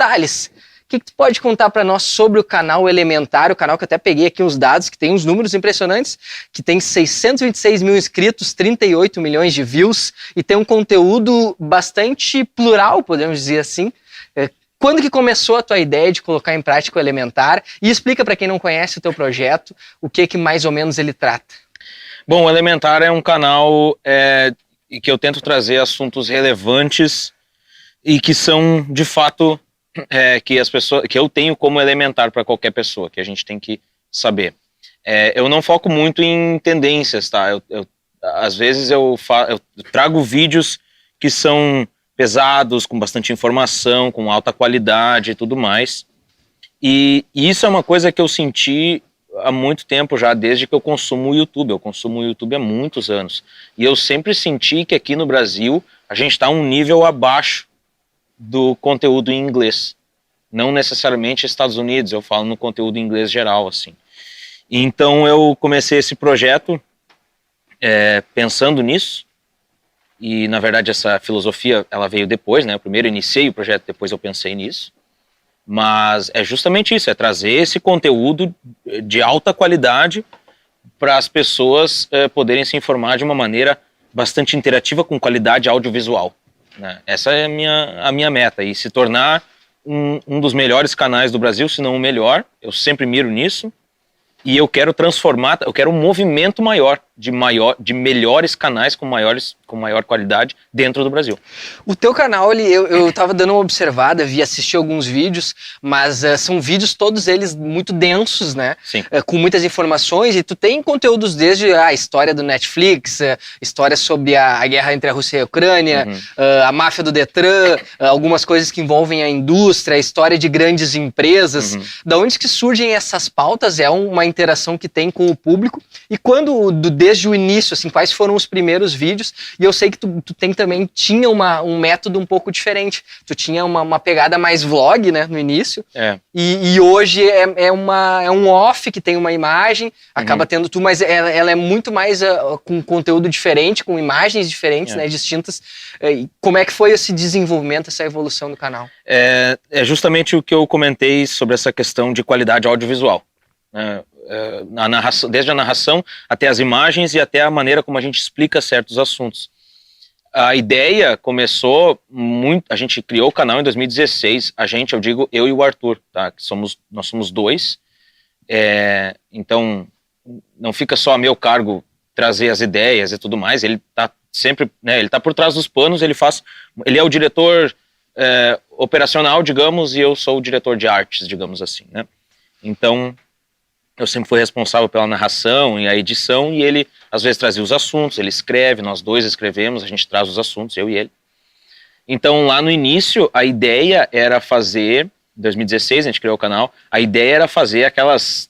Thales, o que tu pode contar para nós sobre o canal Elementar, o canal que eu até peguei aqui uns dados, que tem uns números impressionantes, que tem 626 mil inscritos, 38 milhões de views, e tem um conteúdo bastante plural, podemos dizer assim. Quando que começou a tua ideia de colocar em prática o Elementar? E explica para quem não conhece o teu projeto, o que mais ou menos ele trata. Bom, o Elementar é um canal que eu tento trazer assuntos relevantes e que são, de fato, que eu tenho como elementar para qualquer pessoa, que a gente tem que saber. Eu não foco muito em tendências, tá? Às vezes eu trago vídeos que são pesados, com bastante informação, com alta qualidade e tudo mais. E isso é uma coisa que eu senti há muito tempo já, desde que eu consumo o YouTube. Eu consumo o YouTube há muitos anos. E eu sempre senti que aqui no Brasil a gente está um nível abaixo do conteúdo em inglês. Não necessariamente Estados Unidos, eu falo no conteúdo em inglês geral, assim. Então eu comecei esse projeto pensando nisso. E, na verdade, essa filosofia, ela veio depois, né? Eu primeiro iniciei o projeto, depois eu pensei nisso. Mas é justamente isso, é trazer esse conteúdo de alta qualidade para as pessoas poderem se informar de uma maneira bastante interativa, com qualidade audiovisual, né? Essa é a minha meta, e se tornar um dos melhores canais do Brasil, se não o melhor. Eu sempre miro nisso. E eu quero transformar, eu quero um movimento maior de melhores canais com maior qualidade dentro do Brasil. O teu canal, eu tava dando uma observada, assisti alguns vídeos, mas são vídeos todos eles muito densos, né? Sim. Com muitas informações, e tu tem conteúdos desde a história do Netflix, história sobre a guerra entre a Rússia e a Ucrânia, a máfia do Detran, algumas coisas que envolvem a indústria, a história de grandes empresas. Da onde que surgem essas pautas? É uma interação que tem com o público, e desde o início, assim, quais foram os primeiros vídeos? E eu sei que tu tinha um método um pouco diferente, tu tinha uma pegada mais vlog, né, no início, e hoje é um off que tem uma imagem, acaba tendo tu, mas ela é muito mais com conteúdo diferente, com imagens diferentes, né, distintas. Como é que foi esse desenvolvimento, essa evolução do canal? É justamente o que eu comentei sobre essa questão de qualidade audiovisual, né? Desde a narração até as imagens e até a maneira como a gente explica certos assuntos. A ideia começou a gente criou o canal em 2016, eu digo eu e o Arthur, tá? Nós somos dois, então não fica só a meu cargo trazer as ideias e tudo mais, ele tá sempre, né, ele tá por trás dos panos, ele é o diretor operacional, digamos, e eu sou o diretor de artes, digamos assim, né? Então eu sempre fui responsável pela narração e a edição, e ele às vezes trazia os assuntos, ele escreve, nós dois escrevemos, a gente traz os assuntos, eu e ele. Então lá no início a ideia era fazer, em 2016 a gente criou o canal, a ideia era fazer aquelas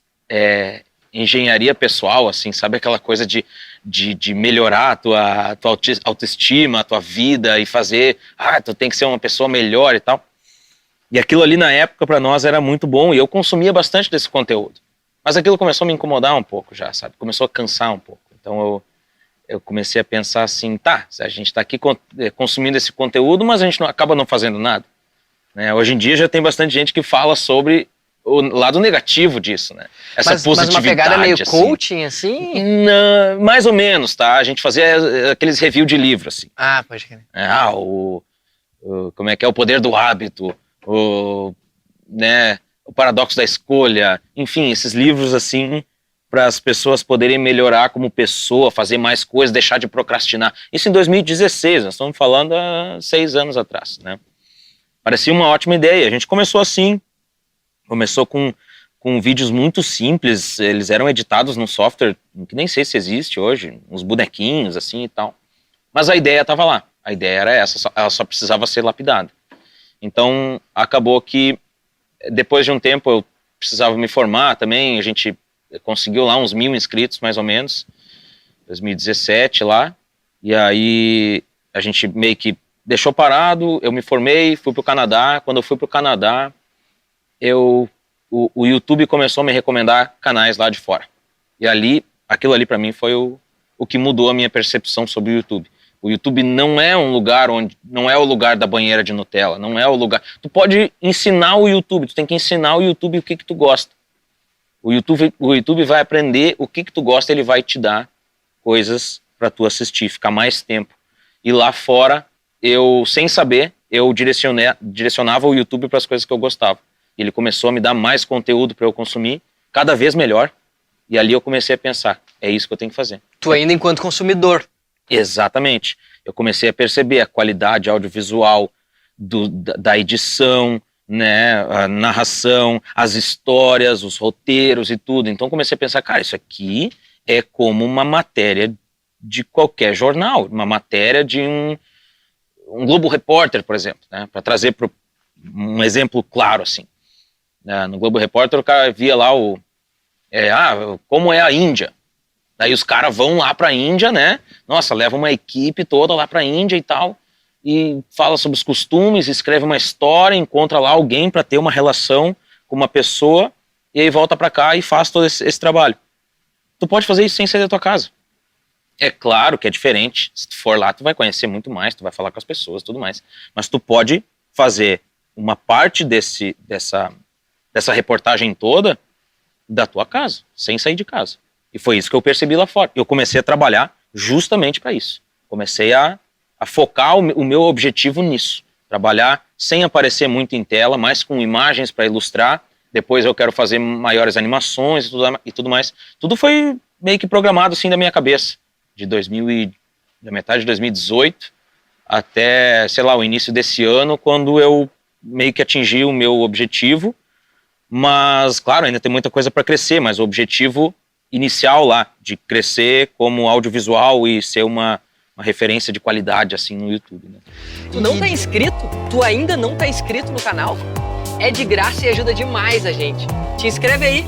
engenharia pessoal, assim, sabe, aquela coisa de melhorar a tua autoestima, a tua vida, e fazer, tu tem que ser uma pessoa melhor e tal. E aquilo ali na época para nós era muito bom, e eu consumia bastante desse conteúdo. Mas aquilo começou a me incomodar um pouco já, sabe? Começou a cansar um pouco. Então eu comecei a pensar assim, a gente está aqui consumindo esse conteúdo, mas a gente acaba não fazendo nada, né? Hoje em dia já tem bastante gente que fala sobre o lado negativo disso, né? Essa positividade. Mas uma pegada meio assim, coaching, assim? Não, mais ou menos, tá? A gente fazia aqueles review de livro, assim. Pode crer. Como é que é? O Poder do Hábito, né? O Paradoxo da Escolha, enfim, esses livros assim, para as pessoas poderem melhorar como pessoa, fazer mais coisas, deixar de procrastinar. Isso em 2016, nós estamos falando há 6 anos atrás, né? Parecia uma ótima ideia. A gente começou assim, começou com vídeos muito simples, eles eram editados num software que nem sei se existe hoje, uns bonequinhos assim e tal. Mas a ideia estava lá, a ideia era essa, ela só precisava ser lapidada. Então acabou que depois de um tempo eu precisava me formar também, a gente conseguiu lá uns 1.000 inscritos mais ou menos, 2017 lá, e aí a gente meio que deixou parado, eu me formei, fui pro Canadá. Quando eu fui pro Canadá, o YouTube começou a me recomendar canais lá de fora, e aquilo ali para mim foi o que mudou a minha percepção sobre o YouTube. O YouTube não é um lugar onde... Não é o lugar da banheira de Nutella, não é o lugar... Tu pode ensinar o YouTube, tu tem que ensinar o YouTube o que tu gosta. O YouTube vai aprender o que tu gosta, ele vai te dar coisas para tu assistir, ficar mais tempo. E lá fora, eu, sem saber, eu direcionava o YouTube para as coisas que eu gostava. Ele começou a me dar mais conteúdo para eu consumir, cada vez melhor. E ali eu comecei a pensar, é isso que eu tenho que fazer. Tu ainda enquanto consumidor. Exatamente. Eu comecei a perceber a qualidade audiovisual da edição, né, a narração, as histórias, os roteiros e tudo. Então comecei a pensar, cara, isso aqui é como uma matéria de qualquer jornal, uma matéria de um Globo Repórter, por exemplo, né, para trazer um exemplo claro assim. No Globo Repórter o cara via lá como é a Índia. Daí os caras vão lá pra Índia, né? Nossa, leva uma equipe toda lá pra Índia e tal, e fala sobre os costumes, escreve uma história, encontra lá alguém pra ter uma relação com uma pessoa, e aí volta pra cá e faz todo esse trabalho. Tu pode fazer isso sem sair da tua casa. É claro que é diferente. Se tu for lá, tu vai conhecer muito mais, tu vai falar com as pessoas e tudo mais. Mas tu pode fazer uma parte dessa reportagem toda da tua casa, sem sair de casa. E foi isso que eu percebi lá fora. Eu comecei a trabalhar justamente para isso. Comecei a focar o meu objetivo nisso. Trabalhar sem aparecer muito em tela, mas com imagens para ilustrar. Depois eu quero fazer maiores animações e tudo mais. Tudo foi meio que programado assim da minha cabeça. Da metade de 2018 até, sei lá, o início desse ano, quando eu meio que atingi o meu objetivo. Mas, claro, ainda tem muita coisa para crescer, mas o objetivo inicial lá, de crescer como audiovisual e ser uma referência de qualidade assim no YouTube, né? Tu não tá inscrito? Tu ainda não tá inscrito no canal? É de graça e ajuda demais a gente. Te inscreve aí!